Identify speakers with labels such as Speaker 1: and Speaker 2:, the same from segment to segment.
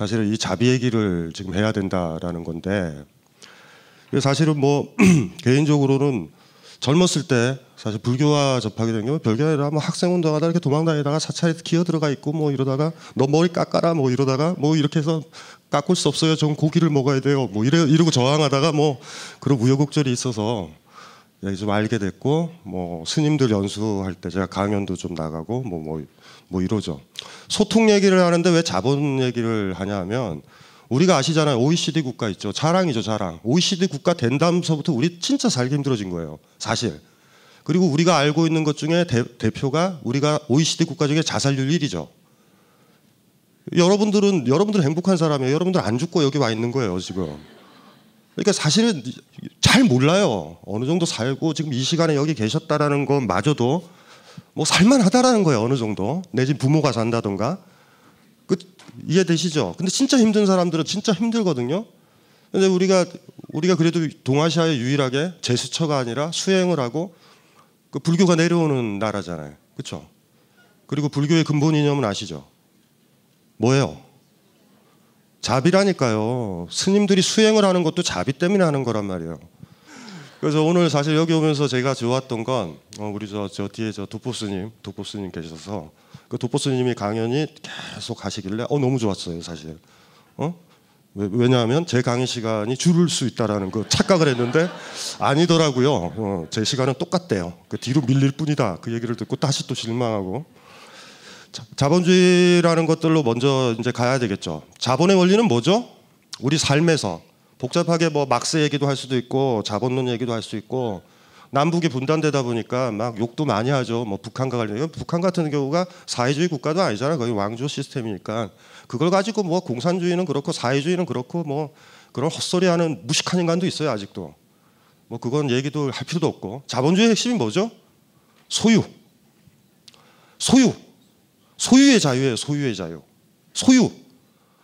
Speaker 1: 사실은 이 자비 얘기를 지금 해야 된다라는 건데, 사실은 뭐 개인적으로는 젊었을 때 사실 불교와 접하게 된 게 별게 아니라 뭐 학생 운동하다 이렇게 도망다니다가 사찰에 기어 들어가 있고 뭐 이러다가 너 머리 깎아라 뭐 이러다가 뭐 이렇게 해서 깎을 수 없어요. 전 고기를 먹어야 돼요. 뭐 이러고 저항하다가 뭐 그런 우여곡절이 있어서 좀 알게 됐고, 뭐 스님들 연수할 때 제가 강연도 좀 나가고 뭐 이러죠. 소통 얘기를 하는데 왜 자본 얘기를 하냐면, 우리가 아시잖아요. OECD 국가 있죠. 자랑이죠, 자랑. OECD 국가 된 다음서부터 우리 진짜 살기 힘들어진 거예요, 사실. 그리고 우리가 알고 있는 것 중에 대표가 우리가 OECD 국가 중에 자살률 1위죠. 여러분들은 행복한 사람이에요. 여러분들 안 죽고 여기 와 있는 거예요, 지금. 그러니까 사실은 잘 몰라요. 어느 정도 살고 지금 이 시간에 여기 계셨다라는 것마저도 뭐 살만하다라는 거예요, 어느 정도. 내지 부모가 산다던가. 이해되시죠? 근데 진짜 힘든 사람들은 진짜 힘들거든요. 근데 우리가 그래도 동아시아에 유일하게 제스처가 아니라 수행을 하고 그 불교가 내려오는 나라잖아요. 그렇죠? 그리고 불교의 근본 이념은 아시죠? 뭐예요? 자비라니까요. 스님들이 수행을 하는 것도 자비 때문에 하는 거란 말이에요. 그래서 오늘 사실 여기 오면서 제가 좋았던 건 우리 저 뒤에 독보 스님 계셔서 그 독보 스님이 강연이 계속 하시길래 너무 좋았어요, 사실. 왜냐하면 제 강의 시간이 줄을 수 있다라는 그 착각을 했는데 아니더라고요. 제 시간은 똑같대요. 그 뒤로 밀릴 뿐이다. 그 얘기를 듣고 다시 또 실망하고. 자본주의라는 것들로 먼저 이제 가야 되겠죠. 자본의 원리는 뭐죠? 우리 삶에서 복잡하게 뭐 막스 얘기도 할 수도 있고 자본론 얘기도 할 수 있고, 남북이 분단되다 보니까 막 욕도 많이 하죠. 뭐 북한과 관련. 북한 같은 경우가 사회주의 국가도 아니잖아요. 거의 왕조 시스템이니까 그걸 가지고 뭐 공산주의는 그렇고 사회주의는 그렇고 뭐 그런 헛소리하는 무식한 인간도 있어요, 아직도. 뭐 그건 얘기도 할 필요도 없고. 자본주의의 핵심이 뭐죠? 소유의 자유예요. 소유의 자유. 소유.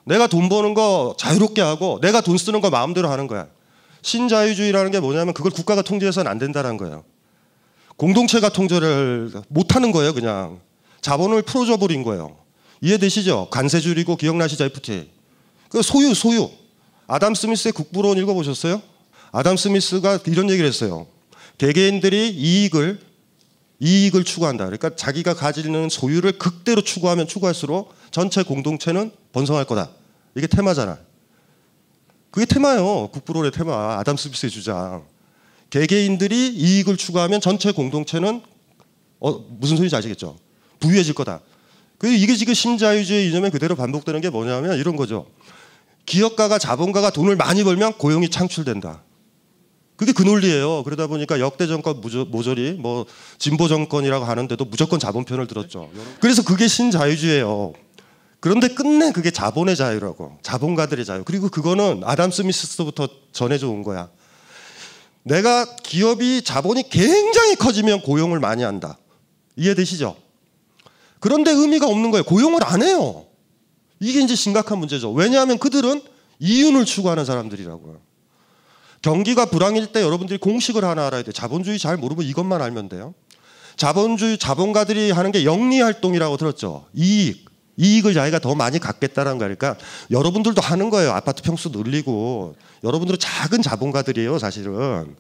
Speaker 1: 내가 돈 버는 거 자유롭게 하고 내가 돈 쓰는 거 마음대로 하는 거야. 신자유주의라는 게 뭐냐면 그걸 국가가 통제해서는 안 된다는 거예요. 공동체가 통제를 못하는 거예요. 그냥 자본을 풀어줘 버린 거예요. 이해되시죠? 관세 줄이고, 기억나시죠? FTA. 그 소유. 아담 스미스의 국부론 읽어보셨어요? 아담 스미스가 이런 얘기를 했어요. 개개인들이 이익을 추구한다. 그러니까 자기가 가지는 소유를 극대로 추구하면 추구할수록 전체 공동체는 번성할 거다. 이게 테마잖아. 그게 테마예요. 국부론의 테마. 아담 스미스의 주장. 개개인들이 이익을 추구하면 전체 공동체는 무슨 소리인지 아시겠죠? 부유해질 거다. 이게 지금 신자유주의 이념에 그대로 반복되는 게 뭐냐면 이런 거죠. 기업가가 자본가가 돈을 많이 벌면 고용이 창출된다. 그게 그 논리예요. 그러다 보니까 역대 정권 모조리 뭐 진보 정권이라고 하는데도 무조건 자본 편을 들었죠. 그래서 그게 신자유주의예요. 그런데 끝내 그게 자본의 자유라고. 자본가들의 자유. 그리고 그거는 아담 스미스부터 전해져 온 거야. 기업이 자본이 굉장히 커지면 고용을 많이 한다. 이해되시죠? 그런데 의미가 없는 거예요. 고용을 안 해요. 이게 이제 심각한 문제죠. 왜냐하면 그들은 이윤을 추구하는 사람들이라고요. 경기가 불황일 때 여러분들이 공식을 하나 알아야 돼요. 자본주의 잘 모르면 이것만 알면 돼요. 자본가들이 하는 게 영리활동이라고 들었죠. 이익을 자기가 더 많이 갖겠다는 거니까 여러분들도 하는 거예요. 아파트 평수 늘리고. 여러분들은 작은 자본가들이에요, 사실은.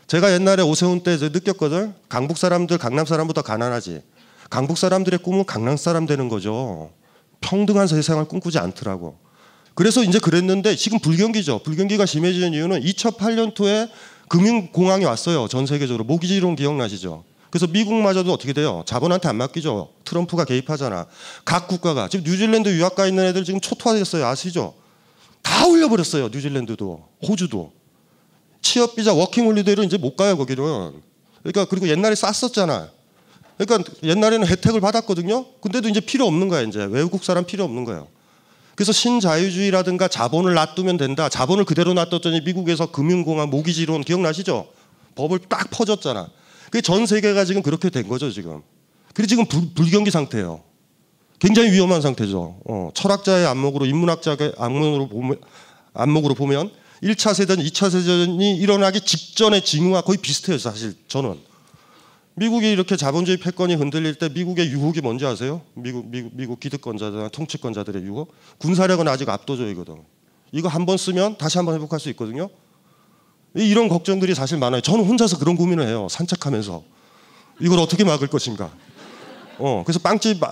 Speaker 1: 제가 옛날에 오세훈 때 느꼈거든. 강북 사람들 강남 사람보다 가난하지. 강북 사람들의 꿈은 강남 사람 되는 거죠. 평등한 세상을 꿈꾸지 않더라고. 그래서 이제 그랬는데 지금 불경기죠. 불경기가 심해지는 이유는 2008년도에 금융공황이 왔어요. 전 세계적으로. 모기지론 기억나시죠? 그래서 미국마저도 어떻게 돼요? 자본한테 안 맡기죠. 트럼프가 개입하잖아. 각 국가가. 지금 뉴질랜드 유학 가 있는 애들 지금 초토화됐어요. 아시죠? 다 올려버렸어요. 뉴질랜드도. 호주도. 취업비자 워킹홀리데이를 이제 못 가요. 거기는. 그러니까 그리고 옛날에 쌌었잖아. 그러니까 옛날에는 혜택을 받았거든요. 근데도 이제 필요 없는 거야. 이제 외국 사람 필요 없는 거예요. 그래서 신자유주의라든가 자본을 놔두면 된다. 자본을 그대로 놔뒀더니 미국에서 금융공황 모기지론 기억나시죠? 법을 딱 퍼졌잖아. 그게 전 세계가 지금 그렇게 된 거죠, 지금. 그리고 지금 불경기 상태예요. 굉장히 위험한 상태죠. 철학자의 안목으로, 인문학자의 안목으로 보면 1차 세전, 2차 세전이 일어나기 직전의 징후와 거의 비슷해요, 사실 저는. 미국이 이렇게 자본주의 패권이 흔들릴 때 미국의 유혹이 뭔지 아세요? 미국 기득권자들, 통치권자들의 유혹. 군사력은 아직 압도적이거든. 이거 한번 쓰면 다시 한번 회복할 수 있거든요. 이런 걱정들이 사실 많아요. 저는 혼자서 그런 고민을 해요. 산책하면서 이걸 어떻게 막을 것인가. 그래서 빵집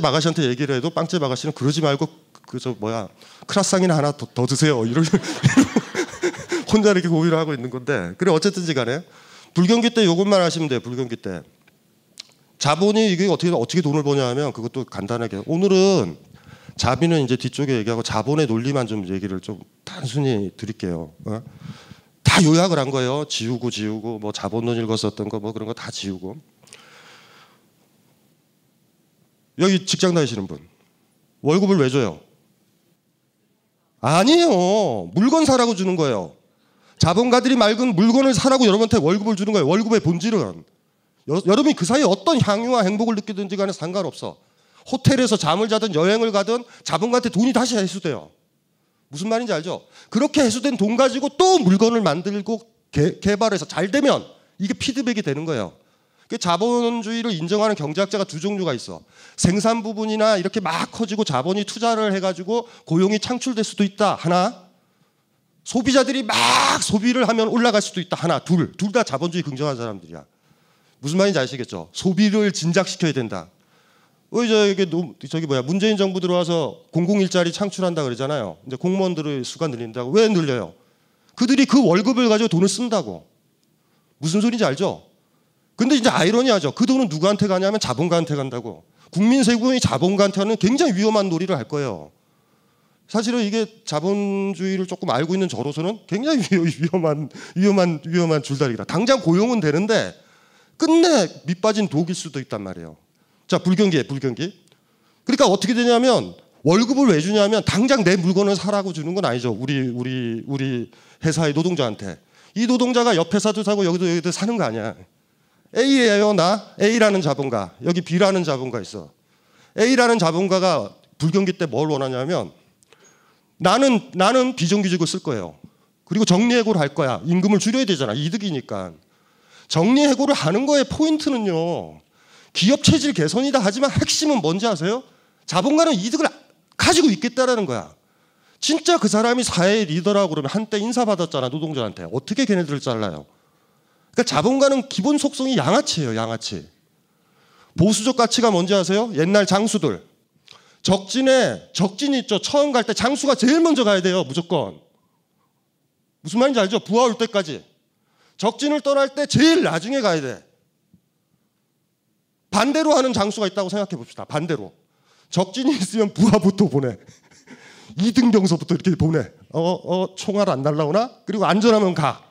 Speaker 1: 아가씨한테 얘기를 해도 빵집 아가씨는 그러지 말고 크라상이나 하나 더 드세요. 이런 혼자 이렇게 고민을 하고 있는 건데. 그래 어쨌든지 간에 불경기 때 이것만 하시면 돼요. 불경기 때 자본이 이게 어떻게 돈을 버냐 하면 그것도 간단하게 오늘은 자비는 이제 뒤쪽에 얘기하고 자본의 논리만 좀 얘기를 좀 단순히 드릴게요. 다 요약을 한 거예요. 지우고 뭐 자본론 읽었었던 거 뭐 그런 거 다 지우고. 여기 직장 다니시는 분 월급을 왜 줘요? 아니에요. 물건 사라고 주는 거예요. 자본가들이 맑은 물건을 사라고 여러분한테 월급을 주는 거예요. 월급의 본질은 여러분이 그 사이에 어떤 향유와 행복을 느끼든지 간에 상관없어. 호텔에서 잠을 자든 여행을 가든 자본가한테 돈이 다시 회수돼요. 무슨 말인지 알죠? 그렇게 회수된 돈 가지고 또 물건을 만들고 개발해서 잘 되면 이게 피드백이 되는 거예요. 자본주의를 인정하는 경제학자가 두 종류가 있어. 생산 부분이나 이렇게 막 커지고 자본이 투자를 해가지고 고용이 창출될 수도 있다. 하나. 소비자들이 막 소비를 하면 올라갈 수도 있다. 하나. 둘 다 자본주의 긍정하는 사람들이야. 무슨 말인지 아시겠죠? 소비를 진작시켜야 된다. 문재인 정부 들어와서 공공일자리 창출한다 그러잖아요. 이제 공무원들의 수가 늘린다고. 왜 늘려요? 그들이 그 월급을 가지고 돈을 쓴다고. 무슨 소리인지 알죠? 근데 이제 아이러니하죠. 그 돈은 누구한테 가냐면 자본가한테 간다고. 국민 세금이 자본가한테 하는 굉장히 위험한 놀이를 할 거예요. 사실은 이게 자본주의를 조금 알고 있는 저로서는 굉장히 위험한 줄다리기다. 당장 고용은 되는데 끝내 밑빠진 독일 수도 있단 말이에요. 자, 불경기에 불경기. 그러니까 어떻게 되냐면 월급을 왜 주냐면 당장 내 물건을 사라고 주는 건 아니죠. 우리 회사의 노동자한테. 이 노동자가 옆 회사도 사고 여기도 사는 거 아니야. A예요, 나. A라는 자본가. 여기 B라는 자본가 있어. A라는 자본가가 불경기 때 뭘 원하냐면 나는 비정규직을 쓸 거예요. 그리고 정리해고를 할 거야. 임금을 줄여야 되잖아. 이득이니까. 정리해고를 하는 거의 포인트는요. 기업 체질 개선이다 하지만 핵심은 뭔지 아세요? 자본가는 이득을 가지고 있겠다라는 거야. 진짜 그 사람이 사회의 리더라고 그러면 한때 인사받았잖아. 노동자한테. 어떻게 걔네들을 잘라요? 그러니까 자본가는 기본 속성이 양아치예요. 양아치. 보수적 가치가 뭔지 아세요? 옛날 장수들. 적진 있죠. 처음 갈 때 장수가 제일 먼저 가야 돼요. 무조건. 무슨 말인지 알죠? 부하 올 때까지. 적진을 떠날 때 제일 나중에 가야 돼. 반대로 하는 장수가 있다고 생각해 봅시다. 반대로. 적진이 있으면 부하부터 보내. 2등 병서부터 이렇게 보내. 총알 안 날라오나? 그리고 안전하면 가.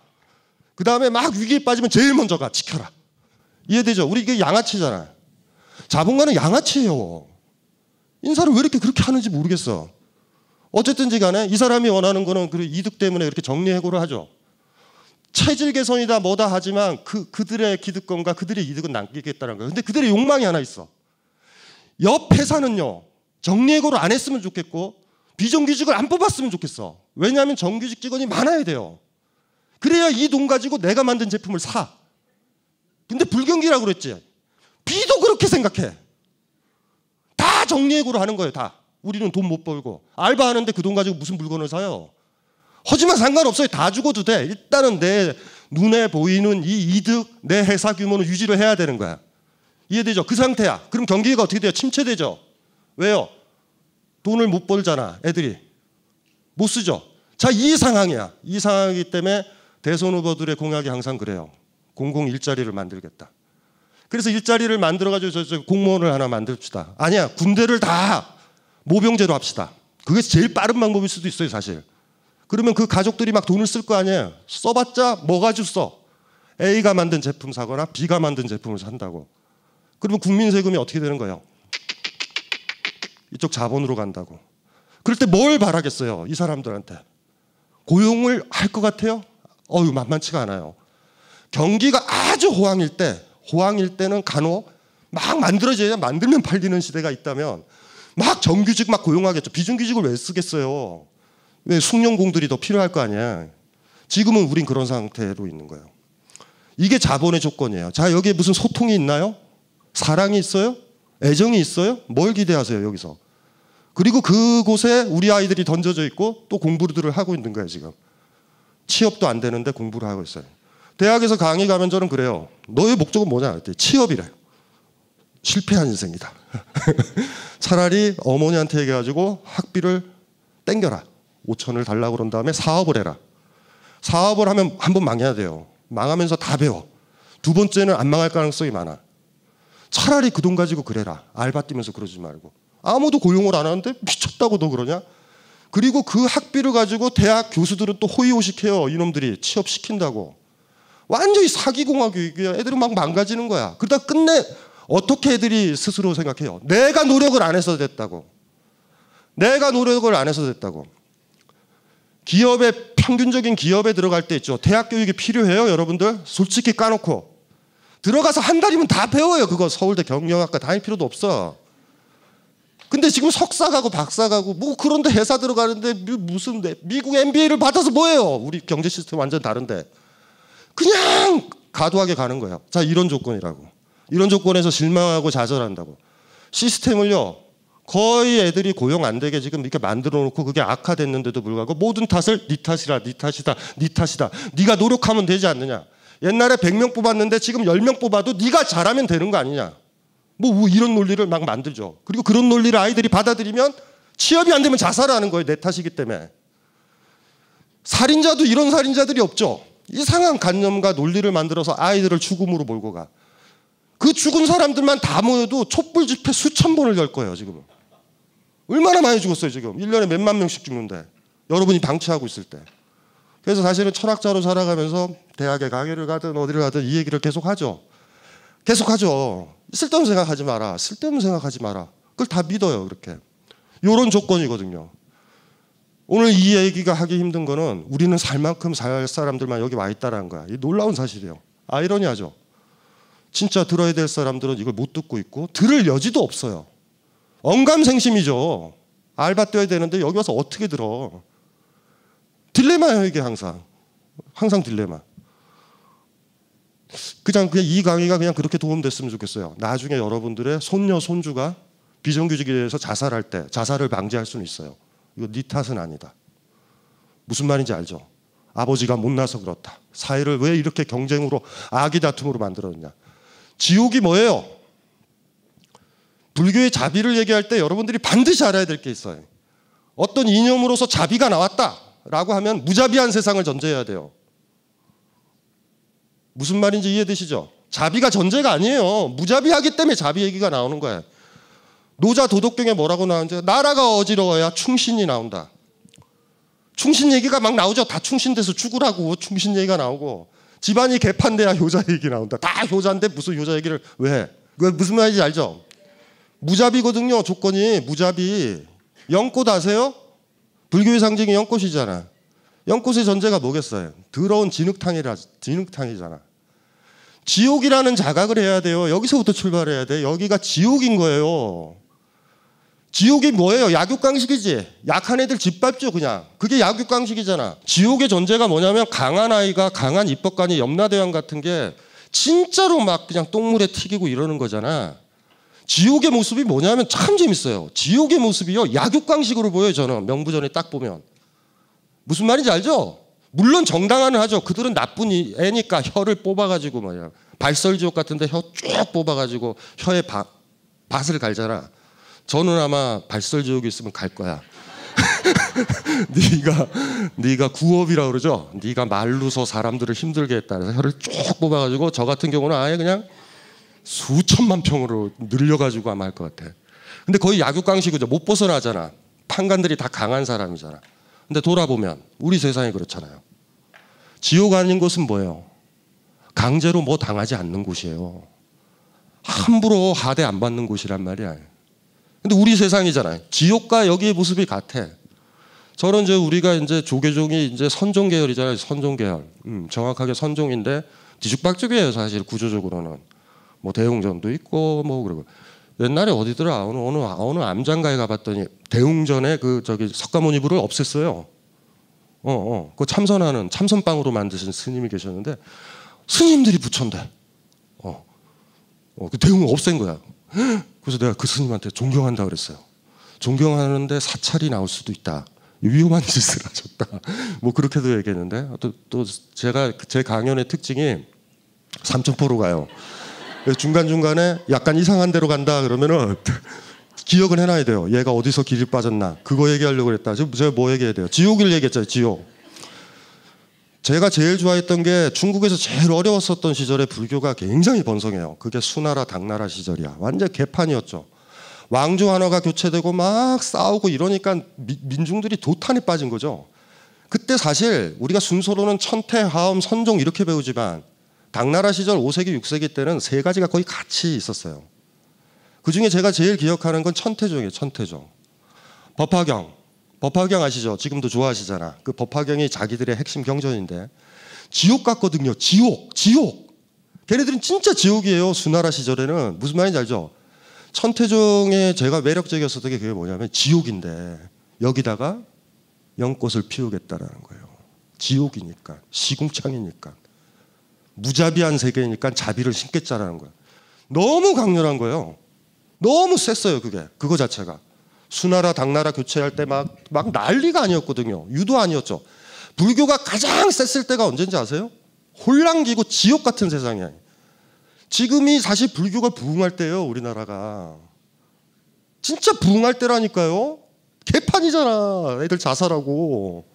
Speaker 1: 그 다음에 막 위기에 빠지면 제일 먼저 가. 지켜라. 이해되죠? 우리 이게 양아치잖아. 자본가는 양아치예요. 인사를 왜 이렇게 그렇게 하는지 모르겠어. 어쨌든지 간에 이 사람이 원하는 거는 그 이득 때문에 이렇게 정리해고를 하죠. 체질 개선이다 뭐다 하지만 그들의 기득권과 그들의 이득은 남기겠다는 거예요. 근데 그들의 욕망이 하나 있어. 옆 회사는요. 정리해고를 안 했으면 좋겠고 비정규직을 안 뽑았으면 좋겠어. 왜냐하면 정규직 직원이 많아야 돼요. 그래야 이 돈 가지고 내가 만든 제품을 사. 근데 불경기라고 그랬지. B도 그렇게 생각해. 다 정리해고를 하는 거예요. 다. 우리는 돈 못 벌고. 알바하는데 그 돈 가지고 무슨 물건을 사요. 하지만 상관없어요. 다 죽어도 돼. 일단은 내 눈에 보이는 이 이득, 내 회사 규모는 유지를 해야 되는 거야. 이해되죠? 그 상태야. 그럼 경기가 어떻게 돼요? 침체되죠. 왜요? 돈을 못 벌잖아. 애들이. 못 쓰죠. 자, 이 상황이야. 이 상황이기 때문에 대선 후보들의 공약이 항상 그래요. 공공 일자리를 만들겠다. 그래서 일자리를 만들어가지고 저 공무원을 하나 만듭시다. 아니야. 군대를 다 모병제로 합시다. 그게 제일 빠른 방법일 수도 있어요. 사실. 그러면 그 가족들이 막 돈을 쓸 거 아니에요. 써봤자 뭐 가지고 써. A가 만든 제품 사거나 B가 만든 제품을 산다고. 그러면 국민 세금이 어떻게 되는 거예요? 이쪽 자본으로 간다고. 그럴 때 뭘 바라겠어요? 이 사람들한테. 고용을 할 것 같아요? 만만치가 않아요. 경기가 아주 호황일 때는 간혹 막 만들어져야 만들면 팔리는 시대가 있다면 막 정규직 막 고용하겠죠. 비정규직을 왜 쓰겠어요? 왜 숙련공들이 더 필요할 거 아니야. 지금은 우린 그런 상태로 있는 거예요. 이게 자본의 조건이에요. 자, 여기에 무슨 소통이 있나요? 사랑이 있어요? 애정이 있어요? 뭘 기대하세요, 여기서? 그리고 그곳에 우리 아이들이 던져져 있고 또 공부들을 하고 있는 거예요, 지금. 취업도 안 되는데 공부를 하고 있어요. 대학에서 강의 가면 저는 그래요. 너의 목적은 뭐냐? 그랬더니 취업이래요. 실패한 인생이다. 차라리 어머니한테 얘기해가지고 학비를 땡겨라. 5천을 달라고 그런 다음에 사업을 해라. 사업을 하면 한 번 망해야 돼요. 망하면서 다 배워. 두 번째는 안 망할 가능성이 많아. 차라리 그 돈 가지고 그래라. 알바 뛰면서 그러지 말고. 아무도 고용을 안 하는데 미쳤다고 너 그러냐? 그리고 그 학비를 가지고 대학 교수들은 또 호의호식해요. 이놈들이 취업시킨다고. 완전히 사기공학 교육이야. 애들은 막 망가지는 거야. 그러다 끝내 어떻게 애들이 스스로 생각해요? 내가 노력을 안 해서 됐다고. 내가 노력을 안 해서 됐다고. 기업에, 평균적인 기업에 들어갈 때 있죠. 대학 교육이 필요해요, 여러분들? 솔직히 까놓고. 들어가서 한 달이면 다 배워요. 그거 서울대 경영학과 다닐 필요도 없어. 근데 지금 석사 가고 박사 가고 뭐 그런데 회사 들어가는데 무슨 미국 MBA를 받아서 뭐예요? 우리 경제 시스템 완전 다른데. 그냥 과도하게 가는 거예요. 자, 이런 조건이라고. 이런 조건에서 실망하고 좌절한다고. 시스템을요. 거의 애들이 고용 안 되게 지금 이렇게 만들어 놓고 그게 악화됐는데도 불구하고 모든 탓을 네 탓이라, 네 탓이다, 네 탓이다. 네가 노력하면 되지 않느냐. 옛날에 100명 뽑았는데 지금 10명 뽑아도 네가 잘하면 되는 거 아니냐. 뭐 이런 논리를 막 만들죠. 그리고 그런 논리를 아이들이 받아들이면 취업이 안 되면 자살하는 거예요. 내 탓이기 때문에. 살인자도 이런 살인자들이 없죠. 이상한 관념과 논리를 만들어서 아이들을 죽음으로 몰고 가. 그 죽은 사람들만 다 모여도 촛불 집회 수천 번을 열 거예요. 지금은. 얼마나 많이 죽었어요. 지금. 1년에 몇만 명씩 죽는데. 여러분이 방치하고 있을 때. 그래서 사실은 철학자로 살아가면서 대학에 강의를 가든 어디를 가든 이 얘기를 계속 하죠. 계속 하죠. 쓸데없는 생각하지 마라. 쓸데없는 생각하지 마라. 그걸 다 믿어요. 그렇게. 이런 조건이거든요. 오늘 이 얘기가 하기 힘든 거는 우리는 살 만큼 살 사람들만 여기 와 있다는 거야. 이 놀라운 사실이에요. 아이러니하죠. 진짜 들어야 될 사람들은 이걸 못 듣고 있고 들을 여지도 없어요. 언감생심이죠. 알바 뛰어야 되는데 여기 와서 어떻게 들어. 딜레마예요. 이게 항상 딜레마. 그냥 이 강의가 그냥 그렇게 도움됐으면 좋겠어요. 나중에 여러분들의 손녀 손주가 비정규직에 대해서 자살할 때 자살을 방지할 수는 있어요. 이거 네 탓은 아니다. 무슨 말인지 알죠? 아버지가 못나서 그렇다. 사회를 왜 이렇게 경쟁으로 악의 다툼으로 만들었냐. 지옥이 뭐예요? 불교의 자비를 얘기할 때 여러분들이 반드시 알아야 될 게 있어요. 어떤 이념으로서 자비가 나왔다라고 하면 무자비한 세상을 전제해야 돼요. 무슨 말인지 이해되시죠? 자비가 전제가 아니에요. 무자비하기 때문에 자비 얘기가 나오는 거예요. 노자 도덕경에 뭐라고 나오는지 나라가 어지러워야 충신이 나온다. 충신 얘기가 막 나오죠. 다 충신돼서 죽으라고 충신 얘기가 나오고 집안이 개판돼야 효자 얘기 나온다. 다 효자인데 무슨 효자 얘기를 왜 해? 무슨 말인지 알죠? 무자비거든요. 조건이 무자비. 연꽃 아세요? 불교의 상징이 연꽃이잖아. 연꽃의 전제가 뭐겠어요? 더러운 진흙탕이잖아. 지옥이라는 자각을 해야 돼요. 여기서부터 출발해야 돼. 여기가 지옥인 거예요. 지옥이 뭐예요? 약육강식이지. 약한 애들 짓밟죠 그냥. 그게 약육강식이잖아. 지옥의 전제가 뭐냐면 강한 아이가 강한 입법관이 염라대왕 같은 게 진짜로 막 그냥 똥물에 튀기고 이러는 거잖아. 지옥의 모습이 뭐냐면 참 재밌어요. 지옥의 모습이요. 약육강식으로 보여요. 저는 명부전에 딱 보면. 무슨 말인지 알죠? 물론 정당화는 하죠. 그들은 나쁜 애니까 혀를 뽑아가지고 뭐야. 발설지옥 같은데 혀 쭉 뽑아가지고 혀에 밭을 갈잖아. 저는 아마 발설지옥이 있으면 갈 거야. 네가 구업이라고 그러죠. 네가 말로서 사람들을 힘들게 했다. 그래서 혀를 쭉 뽑아가지고 저 같은 경우는 아예 그냥 수천만 평으로 늘려가지고 아마 할 것 같아. 근데 거의 약육강식이죠. 못 벗어나잖아. 판관들이 다 강한 사람이잖아. 근데 돌아보면 우리 세상이 그렇잖아요. 지옥 아닌 곳은 뭐예요? 강제로 뭐 당하지 않는 곳이에요. 함부로 하대 안 받는 곳이란 말이야. 근데 우리 세상이잖아요. 지옥과 여기의 모습이 같아. 저는 이제 우리가 이제 조계종이 이제 선종 계열이잖아요. 선종 계열. 정확하게 선종인데 뒤죽박죽이에요. 사실 구조적으로는. 뭐 대웅전도 있고 뭐 그러고. 옛날에 어디더라 어느 암장가에 가봤더니 대웅전에 그 석가모니부를 없앴어요. 그 참선빵으로 만드신 스님이 계셨는데 스님들이 부처인데 그 대웅을 없앤 거야. 그래서 내가 그 스님한테 존경한다 그랬어요. 존경하는데 사찰이 나올 수도 있다. 위험한 짓을 하셨다. 뭐 그렇게도 얘기했는데 또 제가 제 강연의 특징이 삼천포로 가요. 중간중간에 약간 이상한 데로 간다 그러면은 기억은 해놔야 돼요. 얘가 어디서 길이 빠졌나. 그거 얘기하려고 그랬다. 지금 제가 뭐 얘기해야 돼요? 지옥을 얘기했잖아요. 지옥. 제가 제일 좋아했던 게 중국에서 제일 어려웠었던 시절에 불교가 굉장히 번성해요. 그게 수나라 당나라 시절이야. 완전 개판이었죠. 왕조 한화가 교체되고 막 싸우고 이러니까 민중들이 도탄에 빠진 거죠. 그때 사실 우리가 순서로는 천태, 하엄, 선종 이렇게 배우지만 당나라 시절 5세기, 6세기 때는 세 가지가 거의 같이 있었어요. 그중에 제가 제일 기억하는 건 천태종이에요. 천태종. 법화경. 법화경 아시죠? 지금도 좋아하시잖아. 그 법화경이 자기들의 핵심 경전인데 지옥 같거든요. 지옥. 걔네들은 진짜 지옥이에요. 수나라 시절에는. 무슨 말인지 알죠? 천태종의 제가 매력적이었었던 게 그게 뭐냐면 지옥인데 여기다가 연꽃을 피우겠다라는 거예요. 지옥이니까. 시궁창이니까. 무자비한 세계니까 자비를 심겠자라는 거예요. 너무 강렬한 거예요. 너무 셌어요. 그거 자체가. 수나라 당나라 교체할 때 막 난리가 아니었거든요. 유도 아니었죠. 불교가 가장 셌을 때가 언제인지 아세요? 혼란기고 지옥 같은 세상이에요. 지금이 사실 불교가 부흥할 때예요. 우리나라가. 진짜 부흥할 때라니까요. 개판이잖아. 애들 자살하고.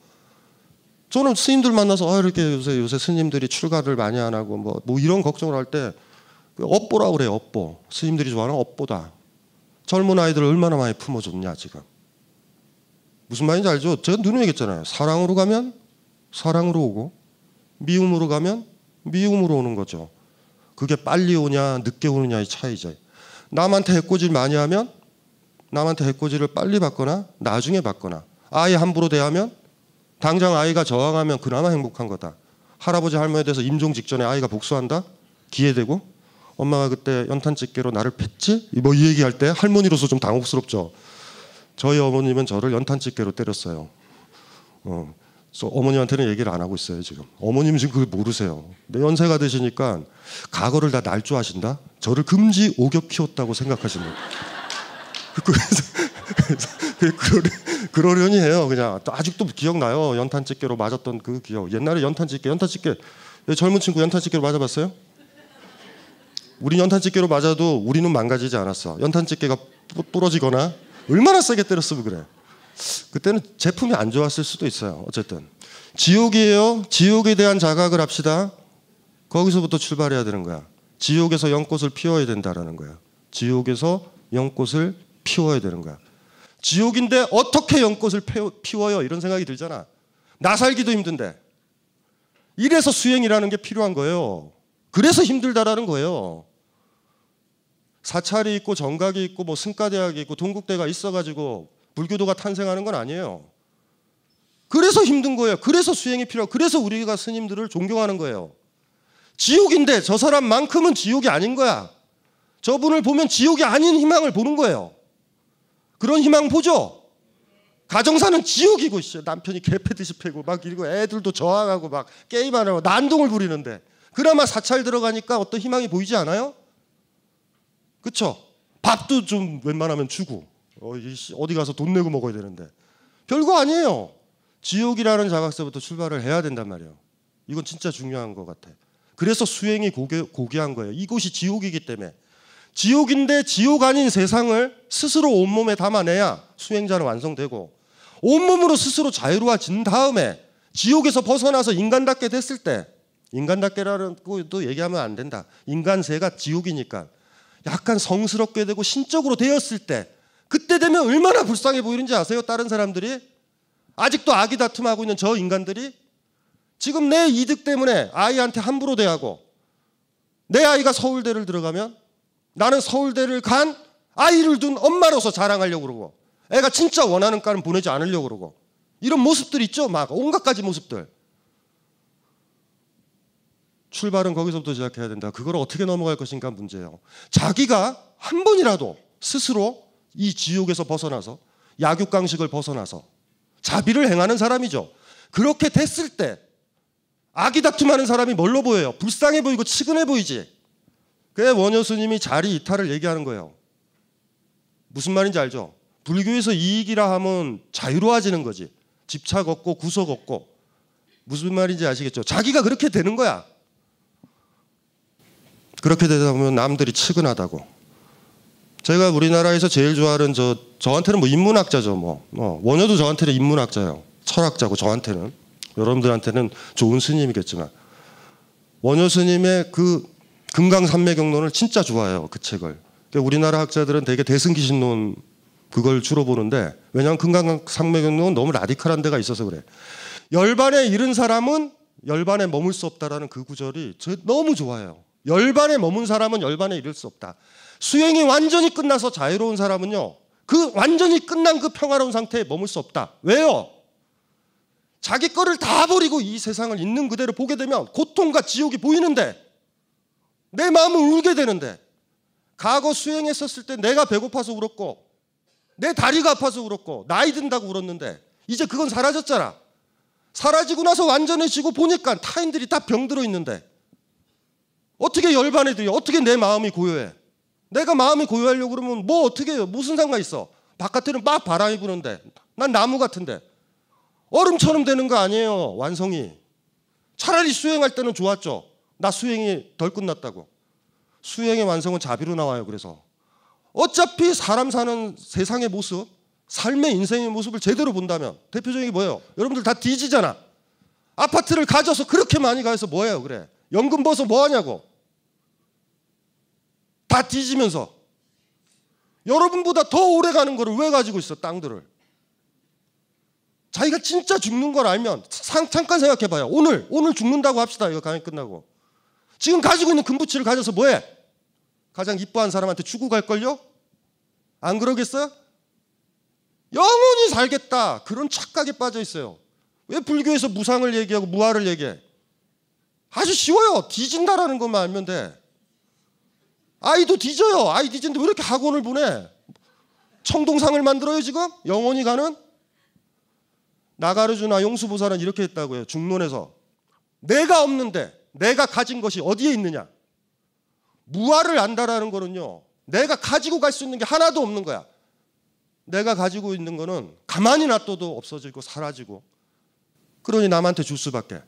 Speaker 1: 저는 스님들 만나서 이렇게 요새 스님들이 출가를 많이 안 하고 뭐 이런 걱정을 할 때 업보라 그래요. 업보. 스님들이 좋아하는 업보다. 젊은 아이들을 얼마나 많이 품어줬냐 지금. 무슨 말인지 알죠? 제가 누누이 얘기했잖아요. 사랑으로 가면 사랑으로 오고 미움으로 가면 미움으로 오는 거죠. 그게 빨리 오냐 늦게 오느냐의 차이죠. 남한테 해코지를 많이 하면 남한테 해코지를 빨리 받거나 나중에 받거나 아이 함부로 대하면 당장 아이가 저항하면 그나마 행복한 거다. 할아버지 할머니에 대해서 임종 직전에 아이가 복수한다? 기회되고 엄마가 그때 연탄집게로 나를 팼지? 뭐 이 얘기할 때 할머니로서 좀 당혹스럽죠. 저희 어머님은 저를 연탄집게로 때렸어요. 그래서 어머님한테는 얘기를 안 하고 있어요 지금. 어머님은 지금 그걸 모르세요. 근데 연세가 되시니까 과거를 다 날조하신다? 저를 금지 오겹 키웠다고 생각하시는 그러려니 해요. 그냥 아직도 기억나요. 연탄집게로 맞았던 그 기억. 옛날에 연탄집게 젊은 친구 연탄집게로 맞아봤어요? 우리 연탄집게로 맞아도 우리는 망가지지 않았어. 연탄집게가 부러지거나 얼마나 세게 때렸으면 그래. 그때는 제품이 안 좋았을 수도 있어요. 어쨌든 지옥이에요. 지옥에 대한 자각을 합시다. 거기서부터 출발해야 되는 거야. 지옥에서 연꽃을 피워야 된다라는 거야. 지옥에서 연꽃을 피워야 되는 거야. 지옥인데 어떻게 연꽃을 피워요? 이런 생각이 들잖아. 나 살기도 힘든데. 이래서 수행이라는 게 필요한 거예요. 그래서 힘들다라는 거예요. 사찰이 있고 정각이 있고 뭐 승가대학이 있고 동국대가 있어가지고 불교도가 탄생하는 건 아니에요. 그래서 힘든 거예요. 그래서 수행이 필요하고 그래서 우리가 스님들을 존경하는 거예요. 지옥인데 저 사람만큼은 지옥이 아닌 거야. 저분을 보면 지옥이 아닌 희망을 보는 거예요. 그런 희망 보죠? 가정사는 지옥이고 남편이 개패듯이 패고 막 이러고 애들도 저항하고 막 게임 안 하고 난동을 부리는데 그나마 사찰 들어가니까 어떤 희망이 보이지 않아요? 그쵸? 밥도 좀 웬만하면 주고 어디 가서 돈 내고 먹어야 되는데 별거 아니에요. 지옥이라는 자각서부터 출발을 해야 된단 말이에요. 이건 진짜 중요한 것 같아. 그래서 수행이 고귀한 거예요. 이곳이 지옥이기 때문에. 지옥인데 지옥 아닌 세상을 스스로 온몸에 담아내야 수행자는 완성되고 온몸으로 스스로 자유로워진 다음에 지옥에서 벗어나서 인간답게 됐을 때 인간답게라는 것도 얘기하면 안 된다. 인간세가 지옥이니까 약간 성스럽게 되고 신적으로 되었을 때 그때 되면 얼마나 불쌍해 보이는지 아세요? 다른 사람들이 아직도 아기 다툼하고 있는 저 인간들이 지금 내 이득 때문에 아이한테 함부로 대하고 내 아이가 서울대를 들어가면 나는 서울대를 간 아이를 둔 엄마로서 자랑하려고 그러고 애가 진짜 원하는 과는 보내지 않으려고 그러고 이런 모습들 있죠? 막 온갖 가지 모습들. 출발은 거기서부터 시작해야 된다. 그걸 어떻게 넘어갈 것인가 문제예요. 자기가 한 번이라도 스스로 이 지옥에서 벗어나서 약육강식을 벗어나서 자비를 행하는 사람이죠. 그렇게 됐을 때 아기 다툼하는 사람이 뭘로 보여요? 불쌍해 보이고 치근해 보이지. 그래 원효 스님이 자리 이탈을 얘기하는 거예요. 무슨 말인지 알죠? 불교에서 이익이라 하면 자유로워지는 거지. 집착 없고 구속 없고. 무슨 말인지 아시겠죠? 자기가 그렇게 되는 거야. 그렇게 되다 보면 남들이 측은하다고. 제가 우리나라에서 제일 좋아하는 저한테는 뭐 인문학자죠. 원효도 저한테는 인문학자예요. 철학자고 저한테는. 여러분들한테는 좋은 스님이겠지만 원효 스님의 그 금강산매경론을 진짜 좋아해요. 그 책을. 우리나라 학자들은 되게 대승기신론 그걸 주로 보는데 왜냐하면 금강산매경론은 너무 라디컬한 데가 있어서 그래. 열반에 이른 사람은 열반에 머물 수 없다라는 그 구절이 너무 좋아요. 열반에 머문 사람은 열반에 이를 수 없다. 수행이 완전히 끝나서 자유로운 사람은요. 그 완전히 끝난 그 평화로운 상태에 머물 수 없다. 왜요? 자기 거를 다 버리고 이 세상을 있는 그대로 보게 되면 고통과 지옥이 보이는데 내 마음은 울게 되는데 과거 수행했었을 때 내가 배고파서 울었고 내 다리가 아파서 울었고 나이 든다고 울었는데 이제 그건 사라졌잖아. 사라지고 나서 완전해지고 보니까 타인들이 다 병들어 있는데 어떻게 열반에 들여? 어떻게 내 마음이 고요해? 내가 마음이 고요하려고 그러면 뭐 어떻게 해요? 무슨 상관 있어? 바깥에는 막 바람이 부는데 난 나무 같은데 얼음처럼 되는 거 아니에요. 완성이. 차라리 수행할 때는 좋았죠. 나 수행이 덜 끝났다고. 수행의 완성은 자비로 나와요. 그래서 어차피 사람 사는 세상의 모습, 삶의 인생의 모습을 제대로 본다면 대표적인 게 뭐예요? 여러분들 다 뒤지잖아. 아파트를 가져서 그렇게 많이 가서 뭐예요? 그래. 연금 벌어서 뭐 하냐고. 다 뒤지면서. 여러분보다 더 오래 가는 거를 왜 가지고 있어? 땅들을. 자기가 진짜 죽는 걸 알면 잠깐 생각해봐요. 오늘 죽는다고 합시다. 이거 강의 끝나고. 지금 가지고 있는 금부치를 가져서 뭐해? 가장 이뻐한 사람한테 주고 갈걸요? 안 그러겠어요? 영원히 살겠다. 그런 착각에 빠져 있어요. 왜 불교에서 무상을 얘기하고 무아를 얘기해? 아주 쉬워요. 뒤진다라는 것만 알면 돼. 아이도 뒤져요. 아이 뒤지는데 왜 이렇게 학원을 보내? 청동상을 만들어요 지금? 영원히 가는? 나가르주나 용수보살은 이렇게 했다고요. 중론에서. 내가 없는데 내가 가진 것이 어디에 있느냐? 무아를 안다라는 거는요. 내가 가지고 갈 수 있는 게 하나도 없는 거야. 내가 가지고 있는 거는 가만히 놔둬도 없어지고 사라지고 그러니 남한테 줄 수밖에.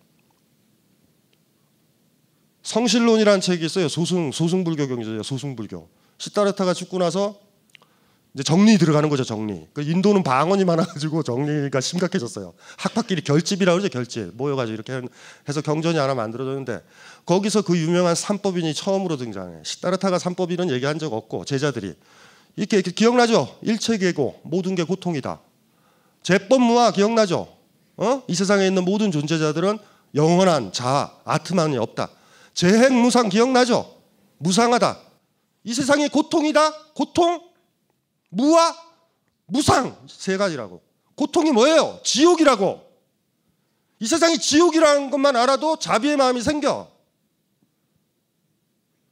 Speaker 1: 성실론이라는 책이 있어요. 소승불교 경제예요. 소승불교. 시다르타가 죽고 나서 이제 정리 들어가는 거죠. 정리. 인도는 방언이 많아가지고 정리가 심각해졌어요. 학파끼리 결집이라고 그러죠. 결집. 모여가지고 이렇게 해서 경전이 하나 만들어졌는데 거기서 그 유명한 삼법인이 처음으로 등장해. 시다르타가 삼법인은 얘기한 적 없고 제자들이 이렇게 기억나죠? 일체계고 모든 게 고통이다. 제법무아 기억나죠? 이 세상에 있는 모든 존재자들은 영원한 자아, 아트만이 없다. 재행무상 기억나죠? 무상하다. 이 세상이 고통이다. 고통, 무아, 무상 세 가지라고. 고통이 뭐예요? 지옥이라고. 이 세상이 지옥이라는 것만 알아도 자비의 마음이 생겨.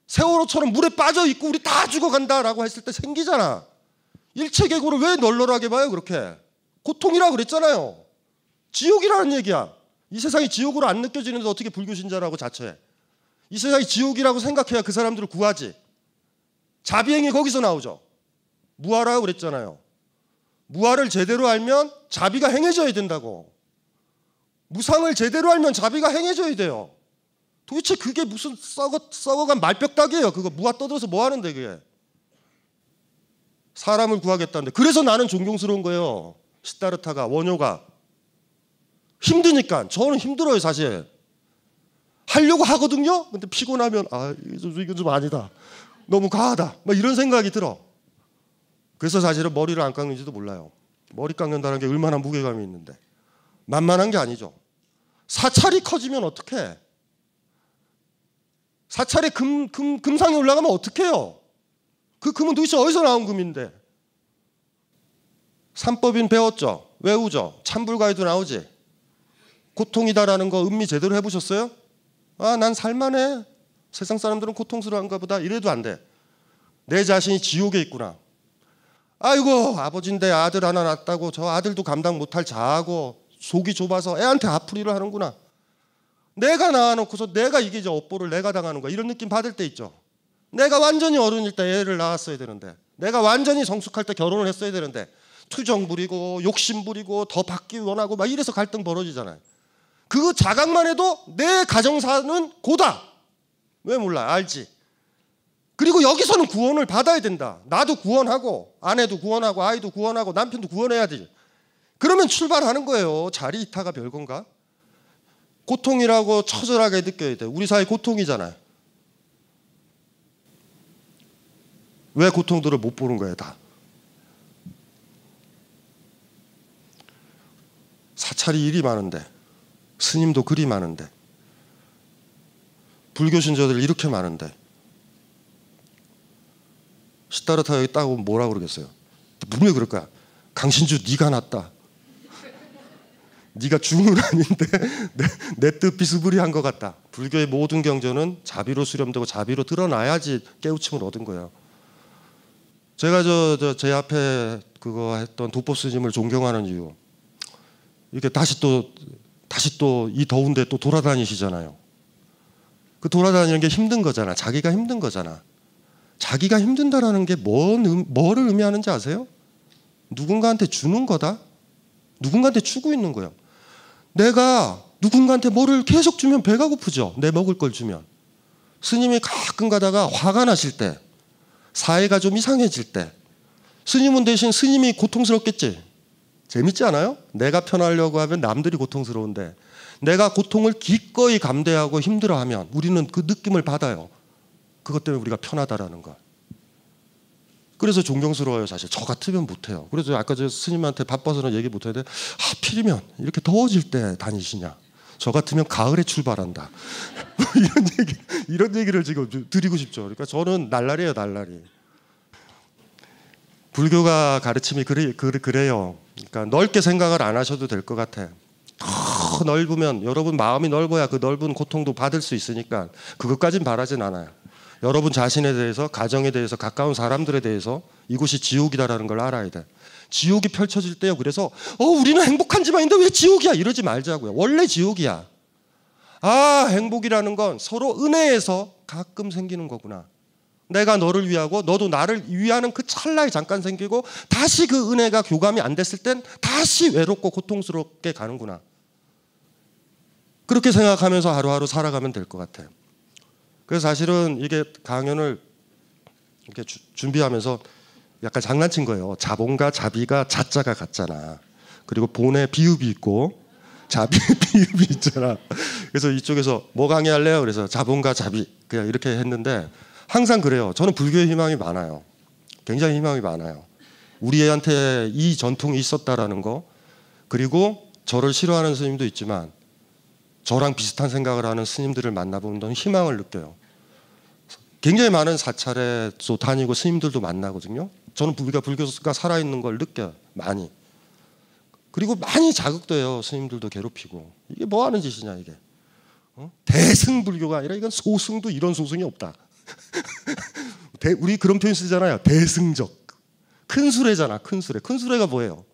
Speaker 1: 세월호처럼 물에 빠져 있고 우리 다 죽어간다라고 했을 때 생기잖아. 일체계고를 왜 널널하게 봐요 그렇게? 고통이라고 그랬잖아요. 지옥이라는 얘기야. 이 세상이 지옥으로 안 느껴지는데 어떻게 불교신자라고 자처해? 이 세상이 지옥이라고 생각해야 그 사람들을 구하지. 자비행이 거기서 나오죠. 무아라고 그랬잖아요. 무아를 제대로 알면 자비가 행해져야 된다고. 무상을 제대로 알면 자비가 행해져야 돼요. 도대체 그게 무슨 썩어간 말벽닥이에요. 그거 무아 떠들어서 뭐 하는데 그게. 사람을 구하겠다는데. 그래서 나는 존경스러운 거예요. 시다르타가, 원효가. 힘드니까. 저는 힘들어요 사실. 하려고 하거든요. 근데 피곤하면 이건 좀 아니다. 너무 과하다. 막 이런 생각이 들어. 그래서 사실은 머리를 안 깎는지도 몰라요. 머리 깎는다는 게 얼마나 무게감이 있는데. 만만한 게 아니죠. 사찰이 커지면 어떡해? 사찰에 금상이 올라가면 어떡해요? 그 금은 도대체 어디서 나온 금인데? 삼법인 배웠죠? 외우죠? 참불가에도 나오지? 고통이다라는 거 음미 제대로 해보셨어요? 난 살만해. 세상 사람들은 고통스러운가 보다. 이래도 안 돼. 내 자신이 지옥에 있구나. 아이고 아버지인데 아들 하나 낳았다고 저 아들도 감당 못할 자아고 속이 좁아서 애한테 앞풀이를 하는구나. 내가 낳아놓고서 내가 이게 이제 업보를 내가 당하는 거야. 이런 느낌 받을 때 있죠. 내가 완전히 어른일 때 애를 낳았어야 되는데, 내가 완전히 성숙할 때 결혼을 했어야 되는데 투정 부리고 욕심 부리고 더 받기 원하고 막 이래서 갈등 벌어지잖아요. 그 자각만 해도 내 가정사는 고다. 왜 몰라? 알지. 그리고 여기서는 구원을 받아야 된다. 나도 구원하고 아내도 구원하고 아이도 구원하고 남편도 구원해야지. 그러면 출발하는 거예요. 자리 이타가 별건가? 고통이라고 처절하게 느껴야 돼. 우리 사회 고통이잖아요. 왜 고통들을 못 보는 거예요, 다? 사찰이 일이 많은데, 스님도 그리 많은데, 불교 신자들 이렇게 많은데, 시다르타 여기 딱 오면 뭐라 그러겠어요? 분명히 그럴 거야. 강신주 네가 낫다. 네가 중은 아닌데 내 뜻 비스무리한 것 같다. 불교의 모든 경전은 자비로 수렴되고 자비로 드러나야지 깨우침을 얻은 거예요. 제가 제 앞에 그거 했던 도법 스님을 존경하는 이유, 이렇게 다시 또 이 더운데 또 돌아다니시잖아요. 그 돌아다니는 게 힘든 거잖아. 자기가 힘든 거잖아. 자기가 힘든다라는 게 뭐를 의미하는지 아세요? 누군가한테 주는 거다. 누군가한테 주고 있는 거예요. 내가 누군가한테 뭐를 계속 주면 배가 고프죠. 내 먹을 걸 주면. 스님이 가끔 가다가 화가 나실 때, 사회가 좀 이상해질 때, 스님은 대신 스님이 고통스럽겠지. 재밌지 않아요? 내가 편하려고 하면 남들이 고통스러운데, 내가 고통을 기꺼이 감대하고 힘들어하면 우리는 그 느낌을 받아요. 그것 때문에 우리가 편하다라는 거. 그래서 존경스러워요. 사실 저 같으면 못해요. 그래서 아까 저 스님한테 바빠서는 얘기 못했는데, 하필이면 이렇게 더워질 때 다니시냐, 저 같으면 가을에 출발한다. 이런 얘기를 지금 드리고 싶죠. 그러니까 저는 날라리예요, 날라리. 불교가 가르침이 그래요. 그러니까 넓게 생각을 안 하셔도 될 것 같아. 더 넓으면, 여러분 마음이 넓어야 그 넓은 고통도 받을 수 있으니까 그것까진 바라진 않아요. 여러분 자신에 대해서, 가정에 대해서, 가까운 사람들에 대해서 이곳이 지옥이다라는 걸 알아야 돼. 지옥이 펼쳐질 때요. 그래서 우리는 행복한 집안인데 왜 지옥이야? 이러지 말자고요. 원래 지옥이야. 행복이라는 건 서로 은혜에서 가끔 생기는 거구나. 내가 너를 위하고 너도 나를 위하는 그 찰나에 잠깐 생기고 다시 그 은혜가 교감이 안 됐을 땐 다시 외롭고 고통스럽게 가는구나. 그렇게 생각하면서 하루하루 살아가면 될 것 같아요. 그래서 사실은 이게 강연을 이렇게 준비하면서 약간 장난친 거예요. 자본과 자비가 자자가 같잖아. 그리고 본에 비읍이 있고 자비에 비읍이 있잖아. 그래서 이쪽에서 뭐 강의할래요? 그래서 자본과 자비 그냥 이렇게 했는데, 항상 그래요. 저는 불교에 희망이 많아요. 굉장히 희망이 많아요. 우리 애한테 이 전통이 있었다라는 거, 그리고 저를 싫어하는 스님도 있지만 저랑 비슷한 생각을 하는 스님들을 만나보면 저는 희망을 느껴요. 굉장히 많은 사찰에 또 다니고 스님들도 만나거든요. 저는 우리가 불교가 살아있는 걸 느껴요. 많이. 그리고 많이 자극돼요. 스님들도 괴롭히고. 이게 뭐 하는 짓이냐 이게. 대승불교가 아니라 이건 소승도 이런 소승이 없다. 우리 그런 표현 쓰잖아요. 대승적. 큰 수레잖아. 큰 수레. 큰 수레가 뭐예요?